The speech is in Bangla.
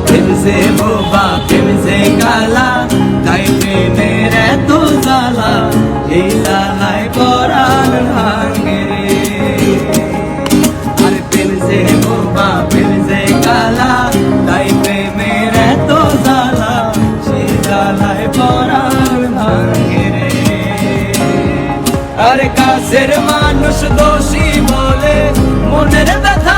প্রেম যে বোবা প্রেম যে কালা, তাই প্রেমের এত জ্বালা, এই জ্বালায় পরাণ ভাঙে রে। আর প্রেম যে বোবা প্রেম যে কালা, তাই প্রেমের এত জ্বালা, সেই জ্বালায় পরাণ ভাঙে রে। আর কাছের মানুষ দোষী বলে মনের ব্যথা